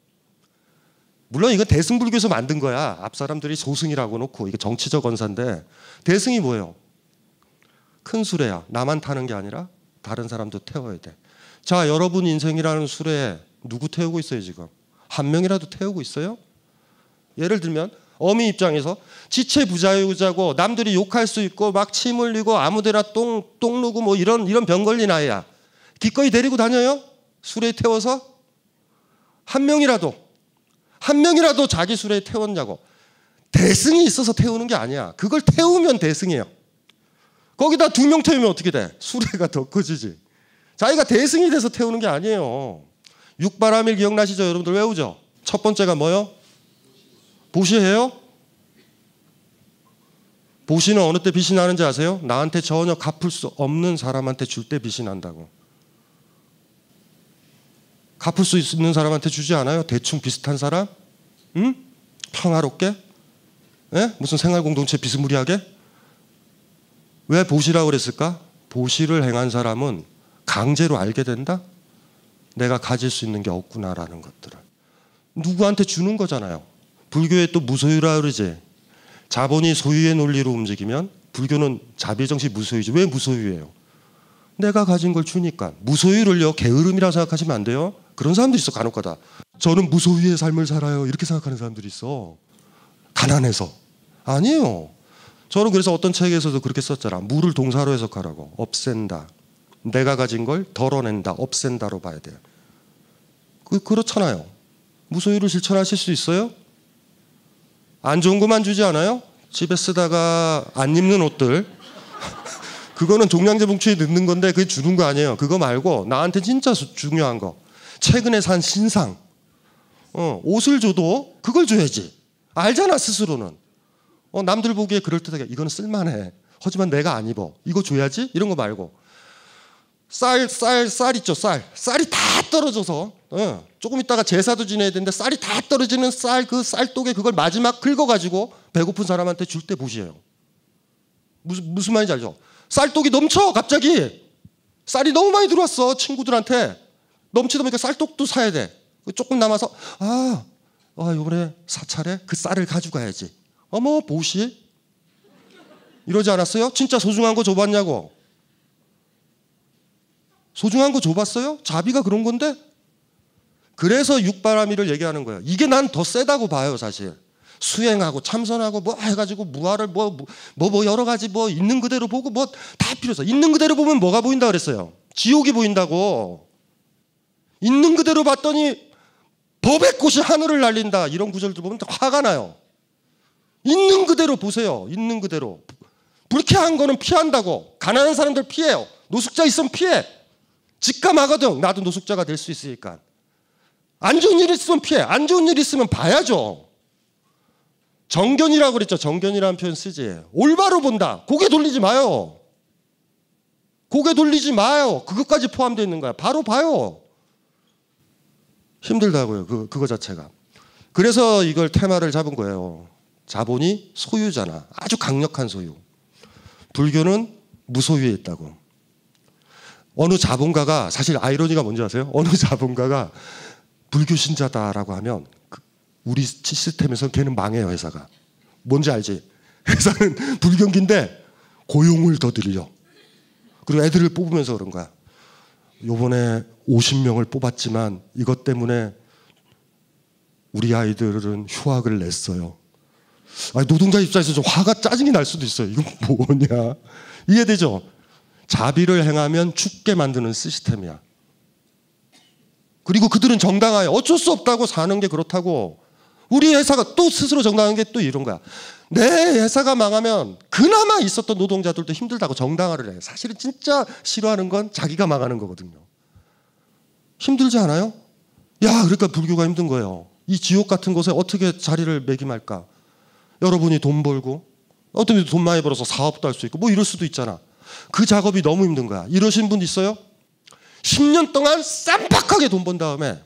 Speaker 1: 물론 이건 대승불교에서 만든 거야. 앞 사람들이 소승이라고 놓고 이게 정치적 언사인데, 대승이 뭐예요? 큰 수레야. 나만 타는 게 아니라 다른 사람도 태워야 돼. 자, 여러분 인생이라는 수레에 누구 태우고 있어요 지금? 한 명이라도 태우고 있어요? 예를 들면 어미 입장에서 지체부자유자고 남들이 욕할 수 있고 막 침 흘리고 아무데나 똥 누고 뭐 이런 병 걸린 아이야. 기꺼이 데리고 다녀요? 수레에 태워서? 한 명이라도 자기 수레에 태웠냐고. 대승이 있어서 태우는 게 아니야. 그걸 태우면 대승이에요. 거기다 2명 태우면 어떻게 돼? 수레가 더 커지지. 자기가 대승이 돼서 태우는 게 아니에요. 육바라밀 기억나시죠? 여러분들 외우죠? 첫 번째가 뭐요? 보시해요? 보시는 어느 때 빛이 나는지 아세요? 나한테 전혀 갚을 수 없는 사람한테 줄 때 빛이 난다고. 갚을 수 있는 사람한테 주지 않아요? 대충 비슷한 사람? 응? 평화롭게? 예? 무슨 생활공동체 비스무리하게? 왜 보시라고 그랬을까? 보시를 행한 사람은 강제로 알게 된다? 내가 가질 수 있는 게 없구나라는 것들을. 누구한테 주는 거잖아요. 불교에 또 무소유라 그러지. 자본이 소유의 논리로 움직이면 불교는 자비의 정신 무소유죠. 왜 무소유예요? 내가 가진 걸 주니까. 무소유를요 게으름이라고 생각하시면 안 돼요. 그런 사람들이 있어 간혹가다. 저는 무소유의 삶을 살아요 이렇게 생각하는 사람들이 있어. 가난해서. 아니에요. 저는 그래서 어떤 책에서도 그렇게 썼잖아. 무를 동사로 해석하라고. 없앤다. 내가 가진 걸 덜어낸다. 없앤다로 봐야 돼요. 그렇잖아요. 무소유를 실천하실 수 있어요? 안 좋은 것만 주지 않아요? 집에 쓰다가 안 입는 옷들 그거는 종량제 뭉치에 넣는 건데 그게 주는 거 아니에요. 그거 말고 나한테 진짜 중요한 거. 최근에 산 신상. 옷을 줘도 그걸 줘야지. 알잖아 스스로는. 남들 보기에 그럴듯하게 이거는 쓸만해. 하지만 내가 안 입어. 이거 줘야지. 이런 거 말고. 쌀 있죠. 쌀이 다 떨어져서 조금 있다가 제사도 지내야 되는데 쌀이 다 떨어지는 그 쌀독에 그걸 마지막 긁어가지고 배고픈 사람한테 줄 때 보시에요. 무슨 말인지 알죠? 쌀독이 넘쳐 갑자기. 쌀이 너무 많이 들어왔어 친구들한테. 넘치다 보니까 쌀독도 사야 돼. 조금 남아서 이번에 사찰에 그 쌀을 가져가야지. 어머 보시 이러지 않았어요? 진짜 소중한 거 줘봤냐고. 소중한 거 줘봤어요? 자비가 그런 건데. 그래서 육바라밀을 얘기하는 거예요. 이게 난 더 세다고 봐요 사실. 수행하고 참선하고 뭐 해가지고 무아를 뭐 여러 가지 뭐 있는 그대로 보고 뭐 다 필요 없어. 있는 그대로 보면 뭐가 보인다 그랬어요? 지옥이 보인다고. 있는 그대로 봤더니 법의 꽃이 하늘을 날린다. 이런 구절들 보면 화가 나요. 있는 그대로 보세요. 있는 그대로. 불쾌한 거는 피한다고. 가난한 사람들 피해요. 노숙자 있으면 피해. 직감하거든. 나도 노숙자가 될 수 있으니까. 안 좋은 일 있으면 피해. 안 좋은 일 있으면 봐야죠. 정견이라고 그랬죠. 정견이라는 표현 쓰지. 올바로 본다. 고개 돌리지 마요. 고개 돌리지 마요. 그것까지 포함되어 있는 거야. 바로 봐요. 힘들다고요. 그거 자체가. 그래서 이걸 테마를 잡은 거예요. 자본이 소유잖아. 아주 강력한 소유. 불교는 무소유에 있다고. 어느 자본가가 사실 아이러니가 뭔지 아세요? 어느 자본가가 불교 신자다라고 하면 우리 시스템에서 걔는 망해요. 회사가. 뭔지 알지? 회사는 불경기인데 고용을 더 늘려. 그리고 애들을 뽑으면서 그런 거야. 요번에 50명을 뽑았지만 이것 때문에 우리 아이들은 휴학을 냈어요. 노동자 입장에서 좀 화가 짜증이 날 수도 있어요. 이건 뭐냐? 이해되죠? 자비를 행하면 죽게 만드는 시스템이야. 그리고 그들은 정당하게 어쩔 수 없다고 사는 게 그렇다고. 우리 회사가 또 스스로 정당한 게 또 이런 거야. 내 회사가 망하면 그나마 있었던 노동자들도 힘들다고 정당화를 해. 사실은 진짜 싫어하는 건 자기가 망하는 거거든요. 힘들지 않아요? 그러니까 불교가 힘든 거예요. 이 지옥 같은 곳에 어떻게 자리를 매김할까? 여러분이 돈 벌고 어떤 분이 돈 많이 벌어서 사업도 할 수 있고 뭐 이럴 수도 있잖아. 그 작업이 너무 힘든 거야. 이러신 분 있어요? 10년 동안 쌈박하게 돈 번 다음에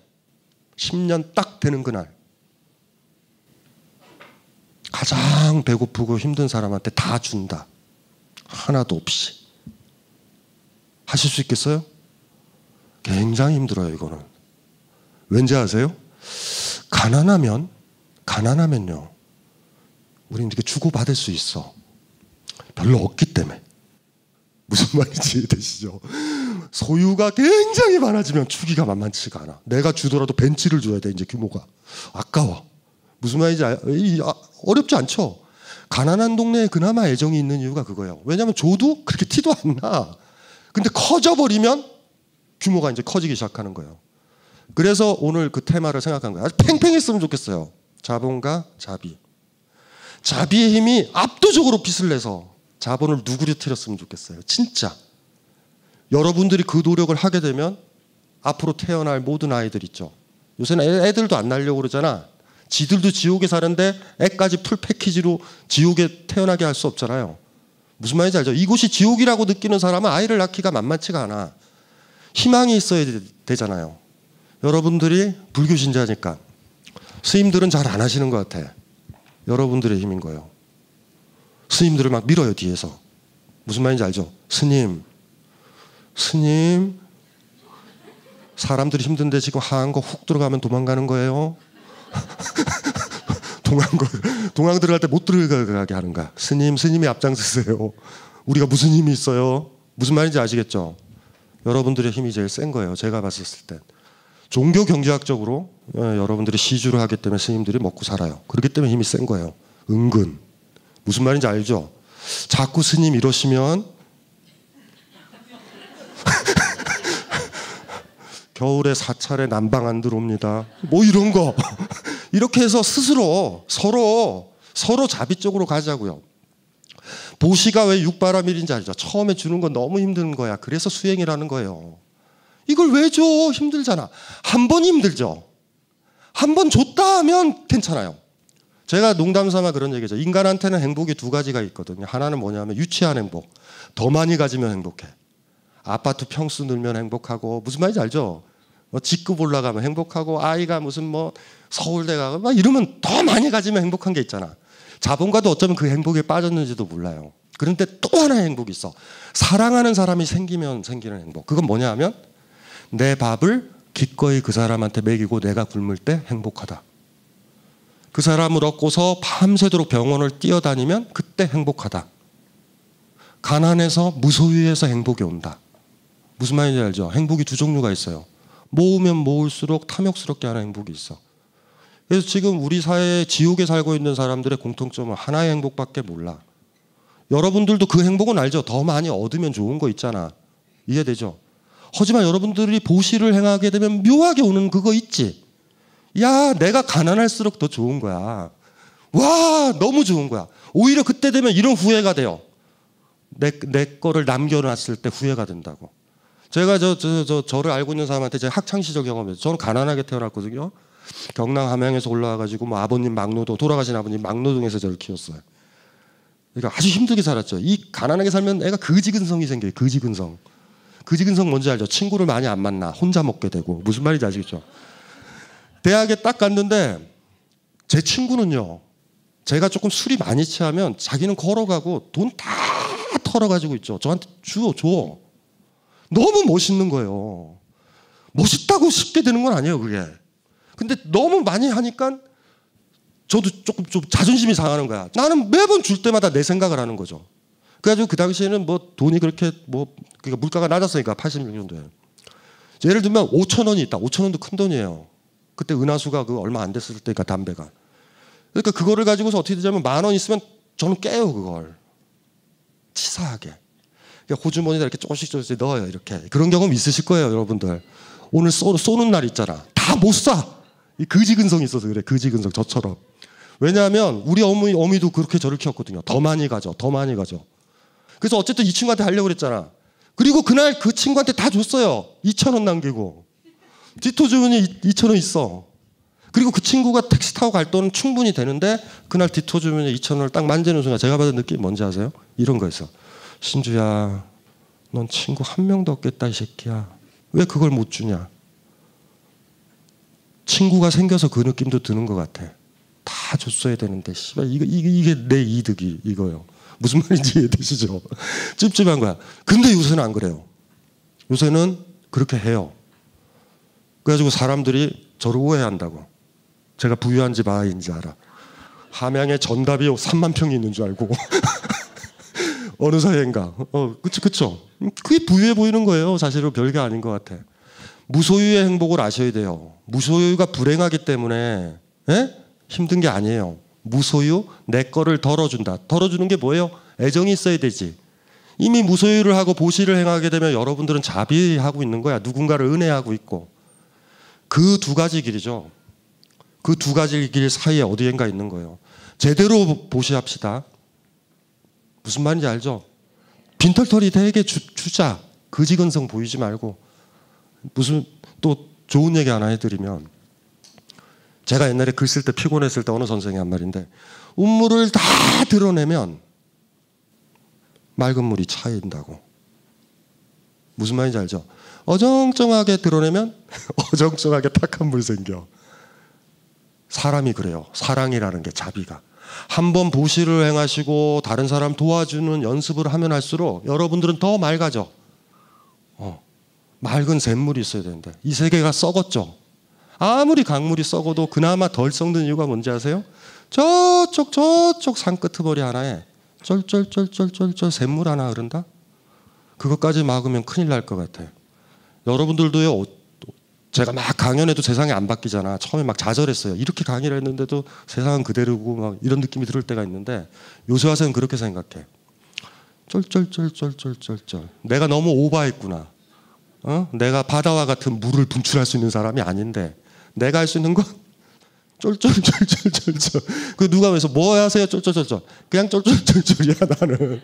Speaker 1: 10년 딱 되는 그날 가장 배고프고 힘든 사람한테 다 준다. 하나도 없이. 하실 수 있겠어요? 굉장히 힘들어요. 이거는. 왠지 아세요? 가난하면요 우리는 이렇게 주고받을 수 있어. 별로 없기 때문에. 무슨 말인지 이해되시죠? 소유가 굉장히 많아지면 주기가 만만치가 않아. 내가 주더라도 벤치를 줘야 돼. 이제 규모가 아까워. 무슨 말인지 어렵지 않죠? 가난한 동네에 그나마 애정이 있는 이유가 그거예요. 왜냐하면 줘도 그렇게 티도 안 나. 근데 커져버리면 규모가 이제 커지기 시작하는 거예요. 그래서 오늘 그 테마를 생각한 거예요. 아주 팽팽했으면 좋겠어요. 자본과 자비. 자비의 힘이 압도적으로 빚을 내서 자본을 누구려뜨렸으면 좋겠어요. 진짜. 여러분들이 그 노력을 하게 되면 앞으로 태어날 모든 아이들 있죠. 요새는 애들도 안 낳으려고 그러잖아. 지들도 지옥에 사는데 애까지 풀 패키지로 지옥에 태어나게 할 수 없잖아요. 무슨 말인지 알죠? 이곳이 지옥이라고 느끼는 사람은 아이를 낳기가 만만치가 않아. 희망이 있어야 되잖아요. 여러분들이 불교 신자니까 스님들은 잘 안 하시는 것 같아. 여러분들의 힘인 거예요. 스님들을 막 밀어요 뒤에서. 무슨 말인지 알죠? 스님 사람들이 힘든데 지금 하한 거 훅 들어가면 도망가는 거예요. 동항 들어갈 때 못 들어가게 하는 거야. 스님이 앞장서세요. 우리가 무슨 힘이 있어요? 무슨 말인지 아시겠죠? 여러분들의 힘이 제일 센 거예요. 제가 봤었을 때. 종교 경제학적으로 여러분들이 시주를 하기 때문에 스님들이 먹고 살아요. 그렇기 때문에 힘이 센 거예요. 은근. 무슨 말인지 알죠? 자꾸 스님 이러시면 겨울에 사찰에 난방 안 들어옵니다. 뭐 이런 거. 이렇게 해서 스스로 서로 자비적으로 가자고요. 보시가 왜 육바라밀인지 알죠? 처음에 주는 건 너무 힘든 거야. 그래서 수행이라는 거예요. 이걸 왜 줘? 힘들잖아. 한 번 힘들죠. 한 번 줬다 하면 괜찮아요. 제가 농담삼아 그런 얘기죠. 인간한테는 행복이 두 가지가 있거든요. 하나는 뭐냐면 유치한 행복. 더 많이 가지면 행복해. 아파트 평수 늘면 행복하고, 무슨 말인지 알죠? 직급 올라가면 행복하고, 아이가 무슨 서울대 가고 막 이러면 더 많이 가지면 행복한 게 있잖아. 자본가도 어쩌면 그 행복에 빠졌는지도 몰라요. 그런데 또 하나의 행복이 있어. 사랑하는 사람이 생기면 생기는 행복. 그건 뭐냐 하면 내 밥을 기꺼이 그 사람한테 먹이고 내가 굶을 때 행복하다. 그 사람을 얻고서 밤새도록 병원을 뛰어다니면 그때 행복하다. 가난해서 무소유해서 행복이 온다. 무슨 말인지 알죠? 행복이 두 종류가 있어요. 모으면 모을수록 탐욕스럽게 하는 행복이 있어. 그래서 지금 우리 사회에 지옥에 살고 있는 사람들의 공통점은 하나의 행복밖에 몰라. 여러분들도 그 행복은 알죠? 더 많이 얻으면 좋은 거 있잖아. 이해되죠? 하지만 여러분들이 보시를 행하게 되면 묘하게 오는 그거 있지. 야, 내가 가난할수록 더 좋은 거야. 와, 너무 좋은 거야. 오히려 그때 되면 이런 후회가 돼요. 내 거를 남겨놨을 때 후회가 된다고. 제가 저를 알고 있는 사람한테 제 학창시절 경험에서, 저는 가난하게 태어났거든요. 경남 함양에서 올라와가지고 아버님 막노동, 돌아가신 아버님 막노동에서 저를 키웠어요. 그러니까 아주 힘들게 살았죠. 이 가난하게 살면 애가 거지근성이 생겨요. 거지근성. 거지근성 뭔지 알죠? 친구를 많이 안 만나. 혼자 먹게 되고. 무슨 말인지 아시겠죠? 대학에 딱 갔는데 제 친구는요. 제가 조금 술이 많이 취하면 자기는 걸어가고 돈 다 털어가지고 있죠. 저한테 줘. 너무 멋있는 거예요. 멋있다고 쉽게 되는 건 아니에요, 그게. 근데 너무 많이 하니까 저도 조금 좀 자존심이 상하는 거야. 나는 매번 줄 때마다 내 생각을 하는 거죠. 그래가지고 그 당시에는 돈이 그렇게 그러니까 물가가 낮았으니까 86년도에. 예를 들면 5,000원이 있다. 5,000원도 큰 돈이에요. 그때 은하수가 얼마 안 됐을 때니까 담배가. 그러니까 그거를 가지고서 어떻게 되냐면 10,000원 있으면 저는 깨요, 그걸. 치사하게. 그러니까 호주머니에다 이렇게 조금씩 넣어요, 이렇게. 그런 경험 있으실 거예요, 여러분들. 오늘 쏘는 날 있잖아. 다 못 사. 이 거지근성이 있어서 그래, 거지근성, 저처럼. 왜냐하면 우리 어미도 그렇게 저를 키웠거든요. 더 많이 가져. 그래서 어쨌든 이 친구한테 하려고 그랬잖아. 그리고 그날 그 친구한테 다 줬어요. 2,000원 남기고. 디토 주문이 2,000원 있어. 그리고 그 친구가 택시 타고 갈 돈은 충분히 되는데 그날 디토 주문에 2,000원을 딱 만지는 순간 제가 받은 느낌이 뭔지 아세요? 이런 거였어. 신주야, 넌 친구 한 명도 없겠다, 이 새끼야. 왜 그걸 못 주냐? 친구가 생겨서 그 느낌도 드는 것 같아. 다 줬어야 되는데, 씨발, 이게 내 이득이 이거요. 무슨 말인지 이해되시죠? 찝찝한 거야. 근데 요새는 안 그래요. 요새는 그렇게 해요. 그래가지고 사람들이 저를 오해한다고. 제가 부유한 집 아이인지 알아. 함양에 전답이 3만 평이 있는 줄 알고. 어느 사이인가. 그쵸. 그게 부유해 보이는 거예요. 사실은 별게 아닌 것 같아. 무소유의 행복을 아셔야 돼요. 무소유가 불행하기 때문에 힘든 게 아니에요. 무소유, 내 거를 덜어준다. 덜어주는 게 뭐예요? 애정이 있어야 되지. 이미 무소유를 하고 보시를 행하게 되면 여러분들은 자비하고 있는 거야. 누군가를 은혜하고 있고. 그 두 가지 길이죠. 그 두 가지 길 사이에 어디엔가 있는 거예요. 제대로 보시합시다. 무슨 말인지 알죠? 빈털털이 되게 주자. 거지근성 보이지 말고. 무슨 또 좋은 얘기 하나 해드리면, 제가 옛날에 글 쓸 때 피곤했을 때 어느 선생이 한 말인데, 운물을 다 드러내면 맑은 물이 차인다고. 무슨 말인지 알죠? 어정쩡하게 드러내면 어정쩡하게 탁한 물 생겨. 사람이 그래요. 사랑이라는 게, 자비가. 한번 보시를 행하시고 다른 사람 도와주는 연습을 하면 할수록 여러분들은 더 맑아져. 맑은 샘물이 있어야 되는데 이 세계가 썩었죠. 아무리 강물이 썩어도 그나마 덜 썩는 이유가 뭔지 아세요? 저쪽 산끄트머리 하나에 쫄쫄쫄쫄쫄쫄 샘물 하나 흐른다? 그것까지 막으면 큰일 날 것 같아요. 여러분들도요, 제가 막 강연해도 세상이 안 바뀌잖아. 처음에 막 좌절했어요. 이렇게 강의를 했는데도 세상은 그대로고 막 이런 느낌이 들을 때가 있는데 요새 와서는 그렇게 생각해. 쫄쫄쫄쫄쫄쫄쫄. 내가 너무 오버했구나. 내가 바다와 같은 물을 분출할 수 있는 사람이 아닌데 내가 할 수 있는 건 쫄쫄쫄쫄쫄쫄. 그 누가 그래서 뭐 하세요? 쫄쫄쫄쫄. 그냥 쫄쫄쫄쫄이야 나는.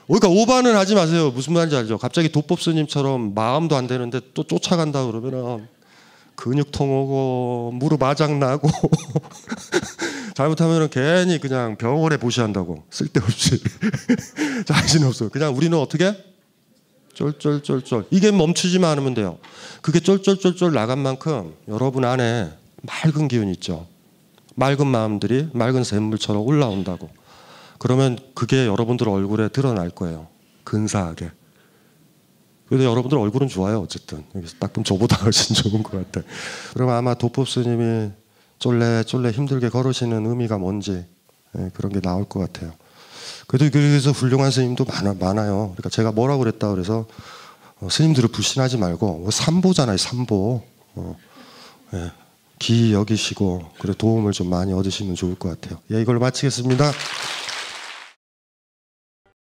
Speaker 1: 그러니까 오바는 하지 마세요. 무슨 말인지 알죠? 갑자기 도법 스님처럼 마음도 안 되는데 또 쫓아간다 그러면 근육통 오고 무릎 아작 나고 잘못하면 괜히 그냥 병원에 보시한다고 쓸데없이 자신 없어. 그냥 우리는 어떻게? 쫄쫄쫄쫄. 이게 멈추지만 않으면 돼요. 그게 쫄쫄쫄쫄 나간 만큼 여러분 안에 맑은 기운이 있죠. 맑은 마음들이 맑은 샘물처럼 올라온다고. 그러면 그게 여러분들 얼굴에 드러날 거예요. 근사하게. 그래도 여러분들 얼굴은 좋아요. 어쨌든 여기서 딱 보면 저보다 훨씬 좋은 것 같아요. 그럼 아마 도법 스님이 쫄래 힘들게 걸으시는 의미가 뭔지 그런 게 나올 것 같아요. 그래서 훌륭한 스님도 많아요. 그러니까 제가 뭐라고 그랬다 그래서 스님들을 불신하지 말고 삼보잖아요. 삼보. 기 여기시고 그래 도움을 좀 많이 얻으시면 좋을 것 같아요. 이걸로 마치겠습니다.